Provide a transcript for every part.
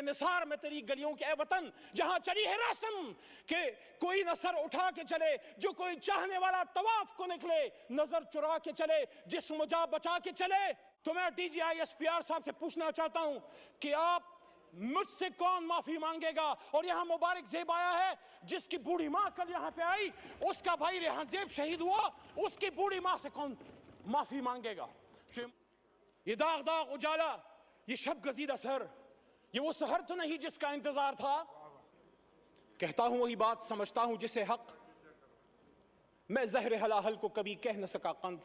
निसार में तेरी गलियों के ए वतन जहां चली है रस्म के कोई न सर उठा के चले जो कोई चाहने वाला तवाफ को निकले, नजर चुरा के चले जिस्म जा बचा के चले। तो मैं DGI SPR साहब से पूछना चाहता हूं कि आप मुझसे कौन माफी मांगेगा? और यहां मुबारक ज़ेब आया है जिसकी बूढ़ी मां कल यहां पे आई, उसका भाई रेहान ज़ेब शहीद हुआ, उसकी बूढ़ी मां से कौन माफी मांगेगा? ये दाग दाग उजाला, ये शब गजीदा सर, ये वो सहर तो नहीं जिसका इंतजार था। कहता हूं वही बात, समझता हूं जिसे हक, मैं जहर हलाहल को कभी कह न सका कंद।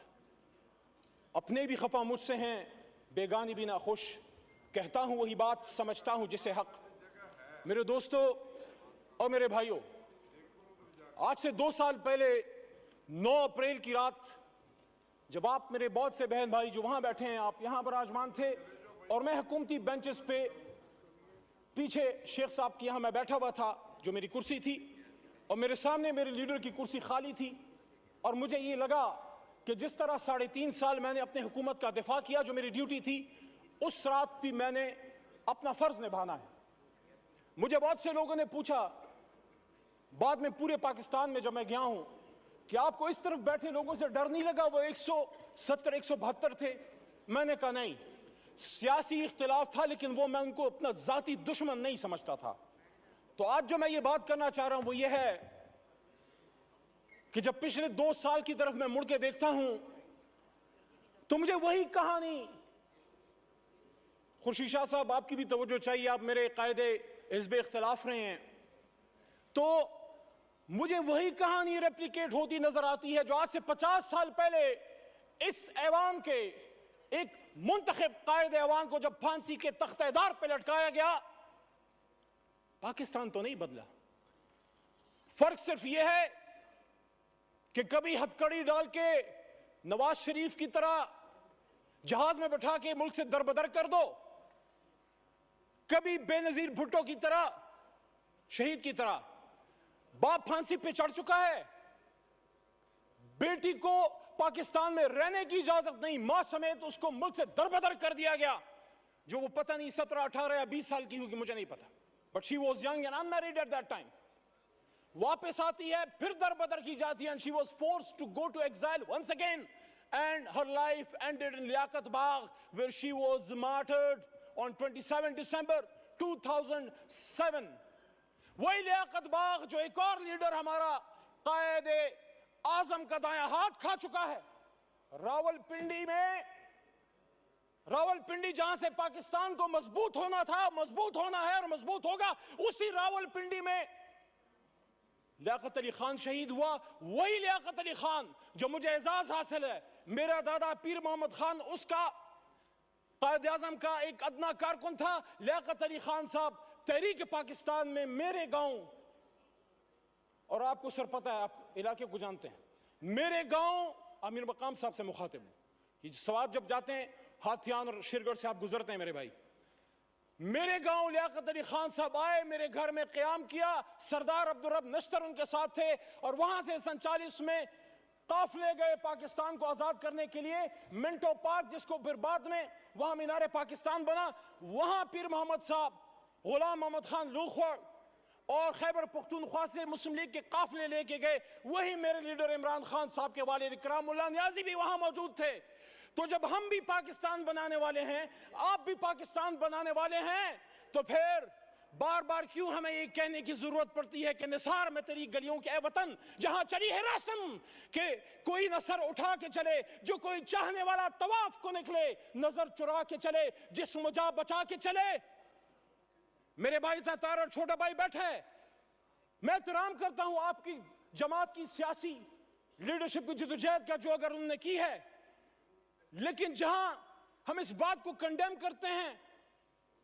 अपने भी खफा मुझसे हैं, बेगानी भी ना खुश, कहता हूं वही बात, समझता हूं जिसे हक। मेरे दोस्तों और मेरे भाइयों, आज से 2 साल पहले 9 अप्रैल की रात, जब आप मेरे बहुत से बहन भाई जो वहां बैठे हैं, आप यहां विराजमान थे और मैं हुकूमती बेंचेस पे पीछे शेख साहब की यहां मैं बैठा हुआ था, जो मेरी कुर्सी थी, और मेरे सामने मेरे लीडर की कुर्सी खाली थी। और मुझे ये लगा कि जिस तरह 3.5 साल मैंने अपने हुकूमत का दिफा किया, जो मेरी ड्यूटी थी, उस रात भी मैंने अपना फर्ज निभाना है। मुझे बहुत से लोगों ने पूछा बाद में पूरे पाकिस्तान में जब मैं गया हूं कि आपको इस तरफ बैठे लोगों से डर नहीं लगा? वो 170 172 थे। मैंने कहा नहीं, सियासी इख्तिलाफ था, लेकिन वो मैं उनको अपना जाती दुश्मन नहीं समझता था। तो आज जो मैं ये बात करना चाह रहा हूं वो ये है कि जब पिछले 2 साल की तरफ मैं मुड़ के देखता हूं तो मुझे वही कहानी, खुर्शीद शाह साहब आपकी भी तवज्जो चाहिए, आप मेरे कायदे हिज़्ब इख्तिलाफ रहे हैं, तो मुझे वही कहानी रेप्लिकेट होती नजर आती है जो आज से 50 साल पहले इस ऐवान के एक मुंतखब कायदे ऐवान को जब फांसी के तख्तेदार पर लटकाया गया। पाकिस्तान तो नहीं बदला, फर्क सिर्फ यह है कि कभी हथकड़ी डाल के नवाज शरीफ की तरह जहाज में बैठा के मुल्क से दरबदर कर दो, कभी बेनजीर भुट्टो की तरह, शहीद की तरह। बाप फांसी पे चढ़ चुका है, बेटी को पाकिस्तान में रहने की इजाजत नहीं, मां समेत उसको मुल्क से दरबदर कर दिया गया, जो वो पता नहीं 17, 18 या 20 साल की होगी, मुझे नहीं पता, but she was young and unmarried at that time. वापस आती है, फिर दरबदर की जाती है, and she was forced to go to exile once again, and her life ended in Liaquat Bagh, where she was martyred on 27 December 2007. वही लियाकत बाग जो एक और लीडर हमारा कायदे आजम का दायां हाथ खा चुका है। रावलपिंडी में, रावलपिंडी जहां से पाकिस्तान को मजबूत होना था, मजबूत होना है और मजबूत होगा, उसी रावलपिंडी में लियाकत अली खान शहीद हुआ। वही लियाकत अली खान जो मुझे एजाज हासिल है, मेरा दादा पीर मोहम्मद खान उसका कायदे आज़म का एक अदना कारकुन था। लियाकत अली खान साहब तहरीक पाकिस्तान में मेरे गांव, और आपको सर पता है, आप इलाके को जानते हैं, मेरे गांव अमीर मकाम साहब से मुखातिब हूं। ये सवात जब जाते हैं हाथियान और शिरगढ़ से आप गुजरते हैं मेरे भाई, मेरे गांव लियाकत अली खान साहब आए, मेरे घर में क़याम किया, सरदार अब्दुल रब नश्तर उनके साथ थे, और वहां से सन 40 में काफले गए पाकिस्तान को आजाद करने के लिए। मिंटो पार्क, जिसको फिर बाद में वहां मीनारे पाकिस्तान बना, वहां पीर मोहम्मद साहब, गुलाम मोहम्मद खान लूखड़ और खैबर पख्तूनख्वा से मुस्लिम लीग के काफले लेके गए। वही मेरे लीडर इमरान खान साहब के वालिद इकरामुल्लाह नियाजी भी वहां मौजूद थे। तो जब हम भी पाकिस्तान बनाने वाले हैं, आप भी पाकिस्तान बनाने वाले हैं, तो फिर बार बार क्यों हमें ये कहने की जरूरत पड़ती है कि निसार में तेरी गलियों के ए वतन जहां चली है रस्म के कोई न सर उठा के चले जो कोई चाहने वाला तवाफ को निकले, नजर चुरा के चले जिस्म जा बचा के चले। मेरे भाई तार और छोटा भाई बैठे, मैं एहतराम करता हूं आपकी जमात की सियासी लीडरशिप की जदोजहद का जो अगर उन्होंने की है, लेकिन जहां हम इस बात को कंडेम करते हैं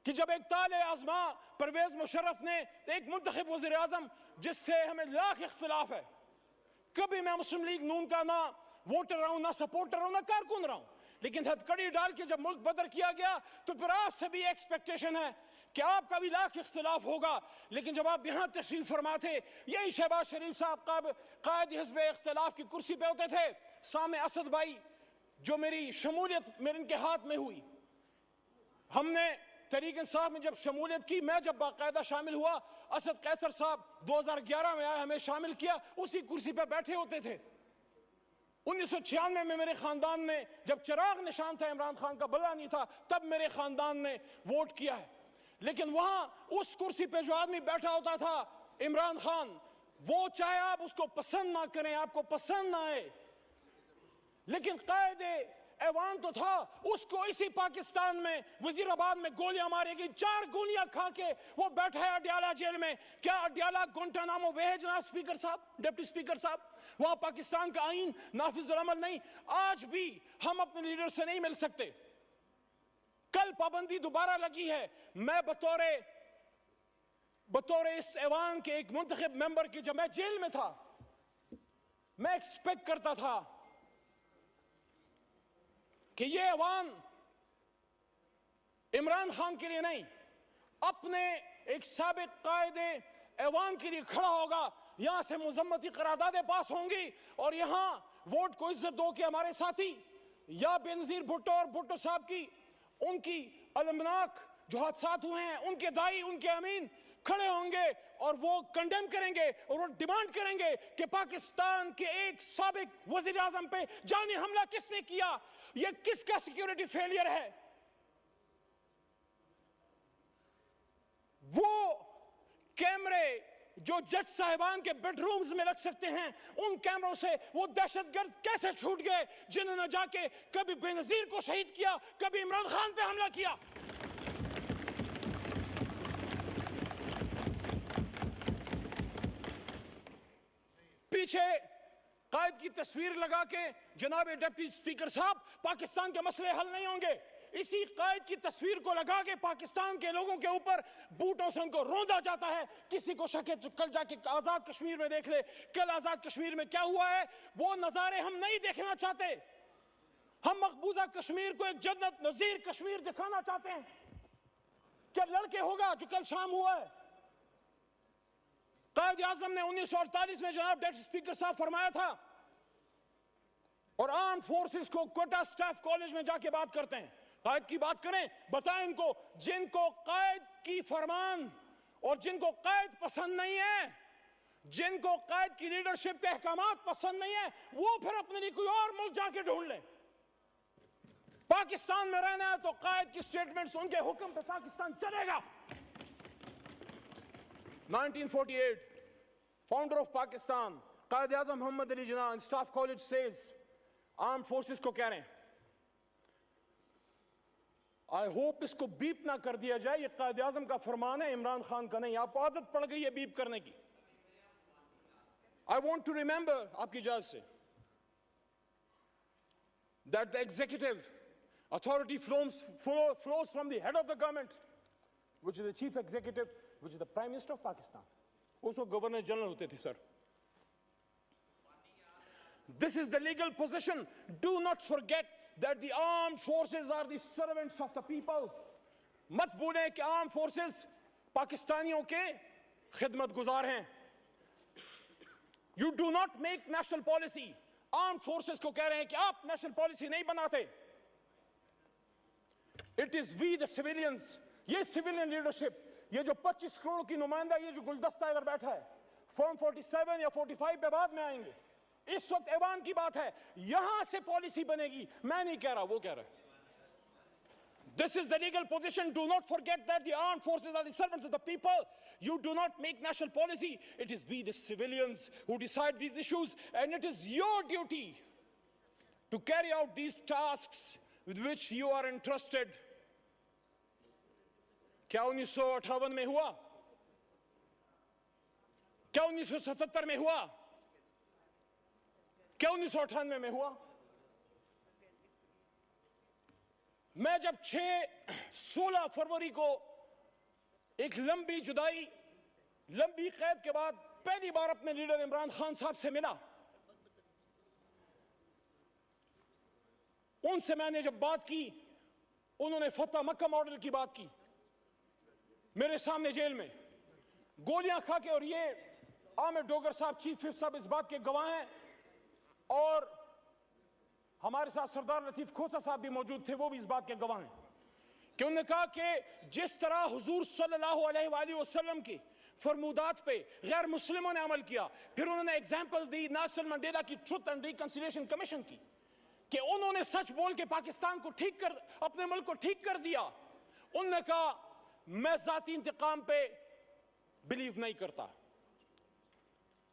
कि जब एक ताले आजमा परवेज मुशर्रफ ने एक मुंतखब वज़ीर आज़म जिससे हमें लाख इख्तिलाफ है, कभी मैं मुस्लिम लीग नून का ना वोटर रहा हूं, ना सपोर्टर रहा हूं, ना कारकुन रहा हूं, लेकिन हथकड़ी डाल के जब मुल्क बदर किया गया तो फिर आपसे भी एक्सपेक्टेशन है कि आपका भी लाख इख्तिलाफ होगा। लेकिन जब आप यहां तशरीफ फरमा थे, यही शहबाज शरीफ साहब कायद हिज़्ब इख्तिलाफ की कुर्सी पे होते थे, सामने असद भाई जो मेरी शमूलियत मेरे इनके हाथ में हुई, हमने तहरीक इंसाफ में जब शमूलियत की, मैं जब बाकायदा शामिल हुआ, असद कैसर साहब 2011 में आए, हमें शामिल किया, उसी कुर्सी पर बैठे होते थे। 1996 में मेरे खानदान ने, जब चिराग निशान था, इमरान खान का बल्ला नहीं था, तब मेरे खानदान ने वोट किया है। लेकिन वहां उस कुर्सी पे जो आदमी बैठा होता था, इमरान खान, वो चाहे आप उसको पसंद ना करें, आपको पसंद ना आए, लेकिन कायदे ऐवान तो था। उसको इसी पाकिस्तान में वजीराबाद में गोलियां मारेगी, 4 गोलियां खा के वो बैठा है अडियाला जेल में। क्या अडियाला गुंटानामो वे है जनाब स्पीकर साहब, डिप्टी स्पीकर साहब? वहां पाकिस्तान का आईन नाफिज अमल नहीं। आज भी हम अपने लीडर से नहीं मिल सकते। कल पाबंदी दोबारा लगी है। मैं बतौर इस ऐवान के एक मुंतखब मेंबर की, जब मैं जेल में था, मैं एक्सपेक्ट करता था कि ये ऐवान इमरान खान के लिए नहीं, अपने एक साबिक कायदे ऐवान के लिए खड़ा होगा। यहां से मुजम्मती करारदादें पास होंगी और यहां वोट को इज्जत दो कि हमारे साथी या बेनजीर भुट्टो और भुट्टो साहब की, उनकी अलमनाक जो हादसात हुए हैं, उनके दाई, उनके अमीन खड़े होंगे और वो कंडेम करेंगे और वो डिमांड करेंगे कि पाकिस्तान के एक साबिक वजीर आजम पे जानी हमला किसने किया, ये किसका सिक्योरिटी फेलियर है। वो कैमरे जो जज साहिबान के बेडरूम्स में लग सकते हैं, उन कैमरों से वो दहशतगर्द कैसे छूट गए जिन्होंने जाके कभी बेनजीर को शहीद किया, कभी इमरान खान पे हमला किया। पीछे कायद की तस्वीर लगा के, जनाब डिप्टी स्पीकर साहब, पाकिस्तान के मसले हल नहीं होंगे। इसी कायद की तस्वीर को लगा के पाकिस्तान के लोगों के ऊपर बूटों से उनको रौंदा जाता है। किसी को शक है तो कल जाके आजाद कश्मीर में देख ले, कल आजाद कश्मीर में क्या हुआ है। वो नजारे हम नहीं देखना चाहते। हम मकबूजा कश्मीर को एक जन्नत नजीर कश्मीर दिखाना चाहते हैं। क्या लड़के होगा जो कल शाम हुआ है? कायद आजम ने 1948 में जनाब डिप्टी स्पीकर साहब फरमाया था, और आर्म फोर्सेस को कोटा स्टाफ कॉलेज में जाके बात करते हैं, कायद की बात करें, बताएं इनको, जिनको कायद की फरमान और जिनको कायद पसंद नहीं है, जिनको कायद की लीडरशिप के अहकामात पसंद नहीं है, वो फिर अपने लिए कोई और मुल्क जाके ढूंढ लें। पाकिस्तान में रहना है तो कायद की स्टेटमेंट्स, उनके हुक्म पे पाकिस्तान चलेगा। 1948, founder of Pakistan Quaid Azam Mohammad Ali Jinnah in staff college says, arm forces को कह रहे हैं, आई होप इसको बीप ना कर दिया जाए, ये कायद आजम का फरमान है, इमरान खान का नहीं। आपको आदत पड़ गई है बीप करने की। आई वॉन्ट टू रिमेंबर, आपकी इजाजत से, that the executive authority flows from the head of the government, which is the chief executive, which is the Prime Minister of Pakistan. उसको गवर्नर जनरल होते थे sir. This is the legal position. Do not forget that the armed forces are the servants of the people. मत भूलें कि armed forces पाकिस्तानियों के खिदमत गुजार हैं। You do not make national policy. Arm forces को कह रहे हैं कि आप नेशनल पॉलिसी नहीं बनाते। It is we the civilians, ये सिविलियन लीडरशिप, ये जो 25 करोड़ की नुमाइंदा, ये जो गुलदस्ता इधर बैठा है, फॉर्म 47 या 45 पे बाद में आएंगे। इस वक्त ऐवान की बात है, यहां से पॉलिसी बनेगी। मैं नहीं कह रहा, वो कह रहा है। This is the legal position. Do not forget that the armed forces are the servants of the people. You do not make national policy. It is we, the civilians, who decide these issues, and it is your duty to carry out these tasks with which you are entrusted. क्या 1958 में हुआ? क्या 1977 में हुआ? क्या 1998 में हुआ? मैं जब 16 फरवरी को एक लंबी जुदाई, लंबी कैद के बाद पहली बार अपने लीडर इमरान खान साहब से मिला, उनसे मैंने जब बात की, उन्होंने फतवा मक्का मॉडल की बात की मेरे सामने जेल में, गोलियां खा के। और ये आमिर डोगर साहब, चीफ विप साहब इस बात के गवाह हैं, और हमारे साथ सरदार लतीफ खोसा साहब भी मौजूद थे, वो भी इस बात के गवाह हैं कि उन्होंने कहा कि जिस तरह हुजूर सल्लल्लाहु अलैहि वसल्लम की फरमूदात पे गैर मुस्लिमों ने अमल किया। फिर उन्होंने एग्जाम्पल दी नेल्सन मंडेला की ट्रुथ एंड रिकंसिलिएशन कमीशन की कि उन्होंने सच बोल के पाकिस्तान को ठीक कर, अपने मुल्क को ठीक कर दिया। उन्होंने कहा मैं जाती इंतकाम पे बिलीव नहीं करता,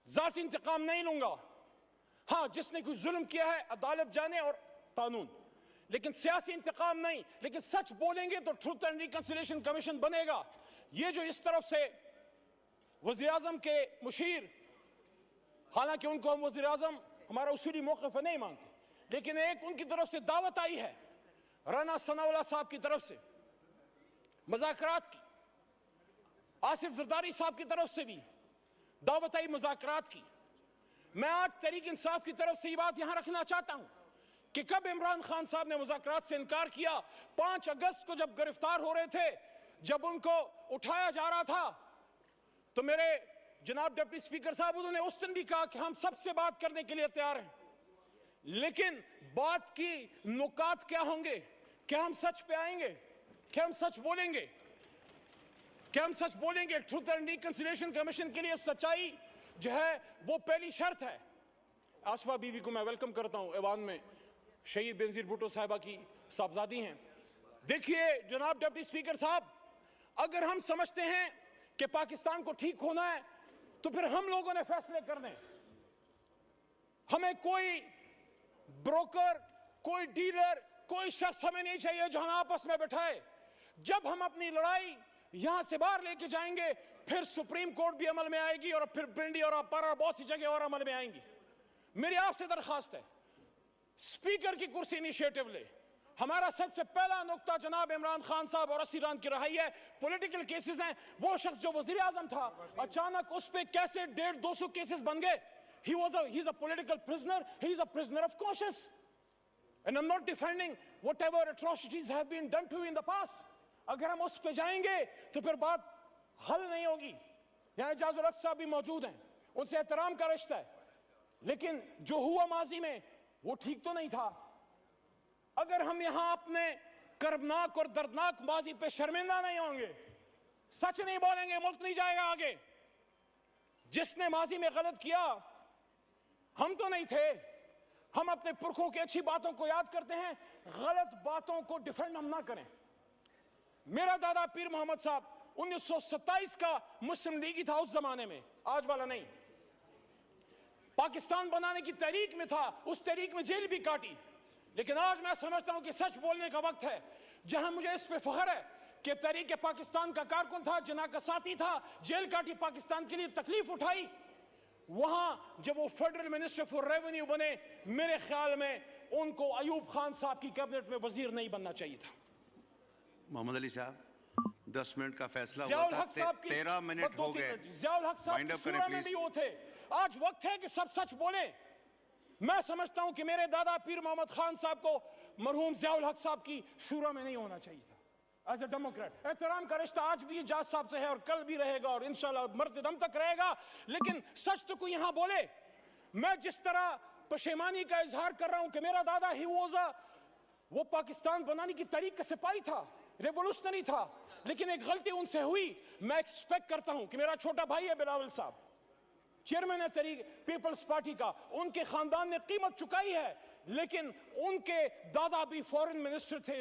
जाती इंतकाम नहीं लूंगा। हाँ, जिसने कोई जुल्म किया है अदालत जाने और कानून, लेकिन सियासी इंतकाम नहीं। लेकिन सच बोलेंगे तो ट्रुथ एंड रिकंसिलिएशन कमीशन बनेगा। ये जो इस तरफ से वज़ीर आज़म के मुशीर, हालांकि उनको हम वज़ीर आज़म हमारा उसूली मौक़िफ़ नहीं मानते, लेकिन एक उनकी तरफ से दावत आई है राना सनाउल्लाह साहब की तरफ से मुज़ाकरात की, आसिफ जरदारी साहब की तरफ से भी दावत आई मुज़ाकरात की। मैं आज तहरीक इंसाफ की तरफ से ये बात यहां रखना चाहता हूं कि कब इमरान खान साहब ने मुज़ाकरात से इनकार किया? 5 अगस्त को जब गिरफ्तार हो रहे थे, जब उनको उठाया जा रहा था, तो मेरे जनाब डिप्टी स्पीकर साहब उन्होंने उस दिन भी कहा कि हम सबसे बात करने के लिए तैयार हैं, लेकिन बात की नुकात क्या होंगे? क्या हम सच पे आएंगे? क्या हम सच बोलेंगे? क्या हम सच बोलेंगे? ट्रुथ एंड रिकंसिलिएशन कमीशन के लिए सच्चाई जो है वो पहली शर्त है। आसफा बीवी को मैं वेलकम करता हूं, ऐवान में शहीद बेनजीर भुट्टो साहिबा की साहबजादी हैं। देखिए जनाब डिप्टी स्पीकर साहब, अगर हम समझते हैं कि पाकिस्तान को ठीक होना है तो फिर हम लोगों ने फैसले करने। हमें कोई ब्रोकर, कोई डीलर, कोई शख्स हमें नहीं चाहिए जो हम आपस में बैठाए। जब हम अपनी लड़ाई यहां से बाहर लेके जाएंगे, फिर सुप्रीम कोर्ट भी अमल में आएगी और फिर पिंडी और अपर और बहुत सी जगह और अमल में आएंगी। मेरी आपसे दरखास्त है, स्पीकर की कुर्सी इनिशिएटिव ले। हमारा सबसे पहला नुक्ता जनाब इमरान खान साहब और असीरान की रहाई है। पॉलिटिकल केसेस हैं। वो शख्स जो वजीर आजम था, अचानक उस पे कैसे 150-200 केसेस बन गए? he's a political prisoner, he's a prisoner of conscience, and I'm not defending whatever atrocities have been done to you in the past. अगर हम उस पे जाएंगे तो फिर बात हल नहीं होगी। यहाँ इजाजुल हक साहब भी मौजूद हैं, उनसे एहतराम का रिश्ता है, लेकिन जो हुआ माजी में वो ठीक तो नहीं था। अगर हम यहां अपने कर्बनाक और दर्दनाक माजी पे शर्मिंदा नहीं होंगे, सच नहीं बोलेंगे, मुल्क नहीं जाएगा आगे। जिसने माजी में गलत किया हम तो नहीं थे, हम अपने पुरखों की अच्छी बातों को याद करते हैं, गलत बातों को डिफेंड हम ना करें। मेरा दादा पीर मोहम्मद साहब 1927 का मुस्लिम लीगी था उस जमाने में, आज वाला नहीं। पाकिस्तान बनाने की तहरीक में था, उस तहरीक में जेल भी काटी। लेकिन आज मैं समझता हूं कि सच बोलने का वक्त है। जहां मुझे इस पे फख्र है कि तहरीक पाकिस्तान का कारकुन था, जना का साथी था, जेल काटी, पाकिस्तान के लिए तकलीफ उठाई, वहां जब वो फेडरल मिनिस्टर फॉर रेवेन्यू बने, मेरे ख्याल में उनको अयूब खान साहब की कैबिनेट में वजीर नहीं बनना चाहिए था। मोहम्मद अली साहब 10 मिनट का फैसला हुआ ज़ियाउल था, हक साहब की 13 मिनट हो गए। ज़ियाउल हक साहब की शुरा में भी वो थे। आज वक्त है कि सब सच बोले। मैं समझता हूं कि मेरे दादा पीर मोहम्मद खान साहब को मरहूम ज़ियाउल हक साहब की शुरा में नहीं होना चाहिए था। एज ए डेमोक्रेट एहतराम का रिश्ता आज भी जाज साहब से है और कल भी रहेगा और इंशाल्लाह मरते दम तक रहेगा। लेकिन सच तो कोई यहां बोले। मैं जिस तरह पशेमानी का इजहार कर रहा हूं कि मेरा दादा ही वो पाकिस्तान बनाने की तरीक का सिपाही था, रेवोल्यूशनरी था, लेकिन एक गलती उनसे हुई। मैं एक्सपेक्ट करता हूं कि मेरा छोटा भाई है बिलावल साहब, चेयरमैन है तहरीक पीपल्स पार्टी का, उनके खानदान ने कीमत चुकाई है, लेकिन उनके दादा भी फॉरेन मिनिस्टर थे,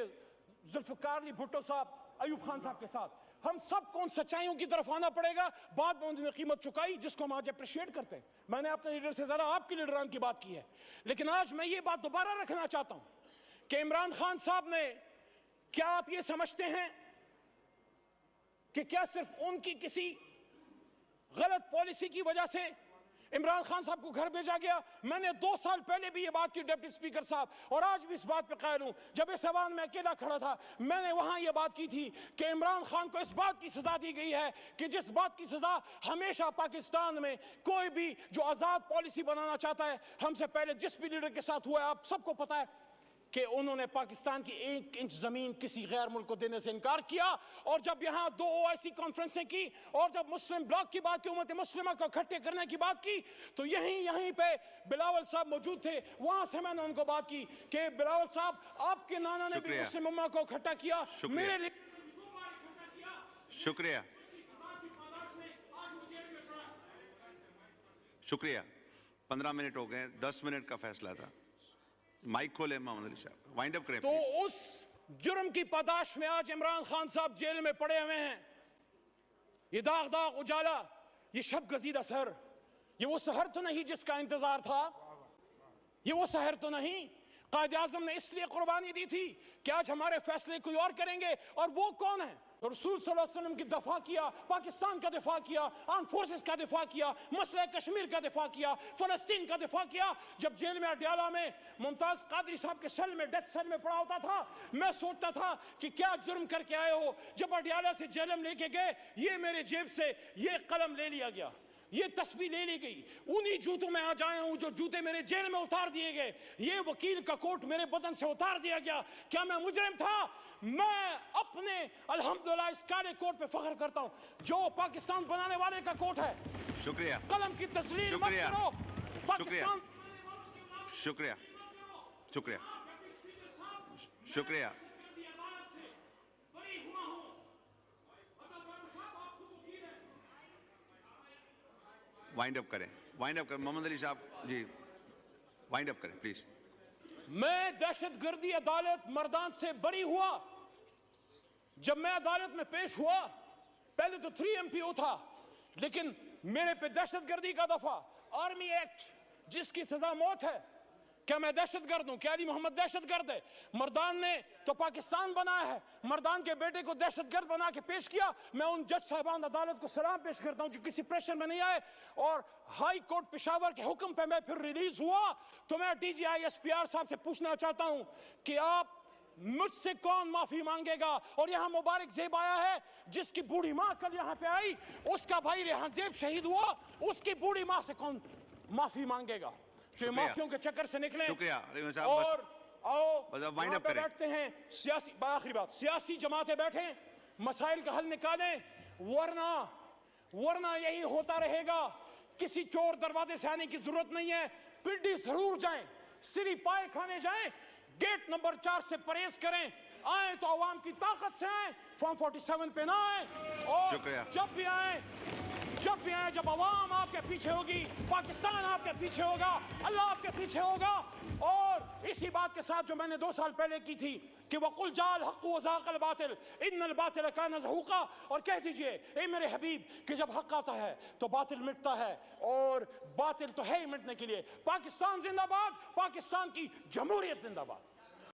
जुल्फकार अली भुट्टो साहब अयूब खान साहब के साथ। हम सबको उन सच्चाइयों की तरफ आना पड़ेगा। बाद में उन्होंने कीमत चुकाई जिसको हम आज अप्रिशिएट करते हैं। मैंने अपने लीडर से ज्यादा आपके लीडरान की बात की है, लेकिन आज मैं ये बात दोबारा रखना चाहता हूं कि इमरान खान साहब ने, क्या आप ये समझते हैं कि क्या सिर्फ उनकी किसी गलत पॉलिसी की वजह से इमरान खान साहब को घर भेजा गया? मैंने 2 साल पहले भी ये बात की डिप्टी स्पीकर साहब, और आज भी इस बात पे कायल हूं। जब इस ऐवान में अकेला खड़ा था, मैंने वहां ये बात की थी कि इमरान खान को इस बात की सजा दी गई है कि जिस बात की सजा हमेशा पाकिस्तान में कोई भी जो आजाद पॉलिसी बनाना चाहता है, हमसे पहले जिस भी लीडर के साथ हुआ है, आप सबको पता है, कि उन्होंने पाकिस्तान की 1 इंच जमीन किसी गैर मुल्क को देने से इनकार किया। और जब यहां 2 OIC कॉन्फ्रेंसें की और जब मुस्लिम ब्लॉक की बात की, उम्मत मुस्लिमा को इकट्ठे करने की बात की, तो यहीं पे बिलावल साहब मौजूद थे। वहां से मैंने उनको बात की कि बिलावल साहब, आपके नाना ने भी मुस्लिम उम्मा को इकट्ठा किया, मेरे लिए शुक्रिया, शुक्रिया। 15 मिनट हो गए, 10 मिनट का फैसला था। माइक खोले मोहम्मद अली साहब, वाइंड अप करें तो उस जुर्म की पादाश में आज इमरान खान साहब जेल में पड़े हुए हैं। ये दाग दाग उजाला, ये शब गजीदा सहर, ये वो सहर तो नहीं जिसका इंतजार था, ये वो सहर तो नहीं। कायद आज़म ने इसलिए कुर्बानी दी थी कि आज हमारे फैसले कोई और करेंगे। और वो कौन है? रसूल सल्लल्लाहु अलैहि वसल्लम की दफा किया, पाकिस्तान का दिफा किया, आर्म फोर्सेस का दिफा किया, मसला कश्मीर का दिफा किया, फलस्तीन का दिफा किया। जब जेल में अडयाला में मुमताज कादरी साहब के सेल में, डेथ सेल में पड़ा होता था, मैं सोचता था कि क्या जुर्म करके आए हो। जब अडयाला से जेलम लेके गए, ये मेरे जेब से ये कलम ले लिया गया, ये तस्वीर ले ली गई। उन्हीं जूतों में आज आया हूं जो जूते मेरे जेल में उतार दिए गए। ये वकील का कोट मेरे बदन से उतार दिया गया। क्या मैं मुजरिम था? मैं अपने अल्हम्दुलिल्लाह इस काले कोट पे फख्र करता हूं जो पाकिस्तान बनाने वाले का कोट है। शुक्रिया, कलम की तस्लीम मत शुक्रिया, करो। शुक्रिया, शुक्रिया, शुक्रिया, शुक्रिया। वाइंड अप करें, वाइंड अप करें मोहम्मद अली साहब जी, वाइंड अप करें प्लीज। मैं दहशतगर्दी अदालत मर्दान से बरी हुआ। जब मैं अदालत में पेश हुआ, पहले तो 3 MPO था, लेकिन मेरे पे दहशतगर्दी का दफा, आर्मी एक्ट जिसकी सजा मौत है। क्या मैं दहशतगर्द हूं? क्या अली मोहम्मद दहशतगर्द है? मर्दान ने तो पाकिस्तान बनाया है, मर्दान के बेटे को दहशतगर्द बना के पेश किया। मैं उन जज साहबान अदालत को सलाम पेश करता हूं जो किसी प्रेशर में नहीं आए। और हाई कोर्ट पेशावर के हुक्म पे मैं फिर रिलीज हुआ। तो मैं DGI SPR साहब से पूछना चाहता हूं कि आप मुझसे कौन माफी मांगेगा? और यहां मुबारक जेब आया है जिसकी बूढ़ी मां कल यहां पे आई, उसका भाई रेहान जेब शहीद हुआ, उसकी बूढ़ी मां से कौन माफी मांगेगा? तो माफियों के चक्कर से निकले। और आओ वहां पे बैठते हैं सियासी, आखिरी बात, सियासी जमातें बैठे, मसाइल का हल निकालें, वरना यही होता रहेगा। किसी चोर दरवाजे से आने की जरूरत नहीं है। पिंडी जरूर जाएं, सिरी पाए खाने जाएं, गेट नंबर 4 से परहेज करें। आए तो अवाम की ताकत से आए, फॉर्म 47 पे ना आए। और जब भी आए, जब अवाम आपके पीछे होगी, पाकिस्तान आपके पीछे होगा, अल्लाह आपके पीछे होगा। और इसी बात के साथ जो मैंने 2 साल पहले की थी कि वकुल जाल हक़ व ज़ाक़ल बातिल इन्नल बातिल कान ज़हूक़ा, और कह दीजिए ए मेरे हबीब कि जब हक आता है तो बातिल मिटता है, और बातिल तो है ही मिटने के लिए। पाकिस्तान जिंदाबाद, पाकिस्तान की जमहूरियत जिंदाबाद।